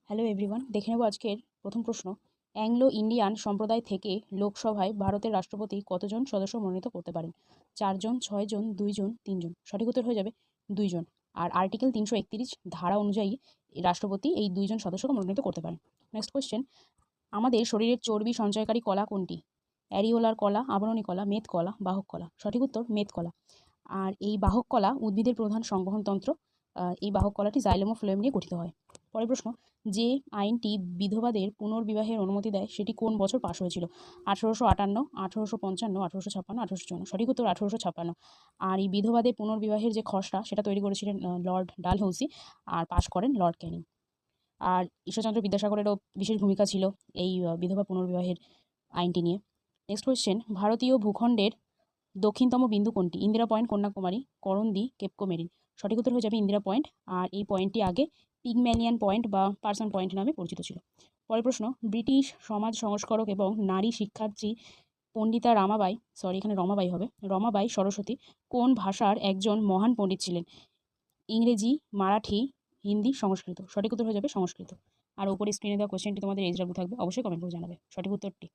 Hello everyone, দেখে নেব আজকের প্রথম প্রশ্ন। অ্যাংলো ইন্ডিয়ান সম্প্রদায় থেকে লোকসভায় ভারতের রাষ্ট্রপতি কতজন সদস্য মনোনীত করতে পারেন? 4 জন, 6 জন, 2 জন, 3 জন। সঠিক উত্তর হয়ে যাবে 2 জন। আর আর্টিকেল 331 ধারা অনুযায়ী রাষ্ট্রপতি এই 2 জন সদস্যকে মনোনীত করতে পারেন। নেক্সট কোয়েশ্চেন, আমাদের শরীরের চর্বি সঞ্চয়কারী কলা কোনটি? অ্যারিওলার কলা, আবরণী কলা, মেদ কলা, বাহক কলা। সঠিক উত্তর মেদ কলা। আর এই বাহক কলা উদ্ভিদের প্রধান সংবহনতন্ত্র। এই বাহক কলাটি জাইলোম ও ফ্লোয়েম নিয়ে গঠিত হয়। পরের প্রশ্ন, যে আইনটি বিধবাদের পুনর্বিবাহের অনুমতি দেয় সেটি কোন বছর পাশ হয়েছিল? 1858, 1855, 1856, 1854। সঠিক উত্তর 1856। আর এই বিধবাদের পুনর্বিবাহের যে খসড়া সেটা তৈরি করেছিলেন লর্ড ডালহৌসি, আর পাশ করেন লর্ড ক্যানিং। আর ঈশ্বরচন্দ্র বিদ্যাসাগরেরও বিশেষ ভূমিকা ছিল এই বিধবা পুনর্বিবাহের আইনটি নিয়ে। নেক্সট কোয়েশ্চেন, ভারতীয় ভূখণ্ডের দক্ষিণতম বিন্দু কোনটি? ইন্দিরা পয়েন্ট, কন্যাকুমারী, করন্দি, কেপকো মেরিন। সঠিক উত্তর হয়ে যাবে ইন্দিরা পয়েন্ট। আর এই পয়েন্টটি আগে পিগম্যালিয়ান পয়েন্ট বা পার্সন পয়েন্ট নামে পরিচিত ছিল। পরের প্রশ্ন, ব্রিটিশ সমাজ সংস্কারক এবং নারী শিক্ষার্থী পণ্ডিতা রামাবাই, এখানে রমাবাই হবে, রমাবাই সরস্বতী কোন ভাষার একজন মহান পণ্ডিত ছিলেন? ইংরেজি, মারাঠি, হিন্দি, সংস্কৃত। সঠিক উত্তর হয়ে যাবে সংস্কৃত। আর উপরে স্ক্রিনে দেওয়া কোয়েশ্চেনটি তোমাদের এইচডাব্লিউ থাকবে, অবশ্যই কমেন্ট করে জানাবে সঠিক উত্তরটি।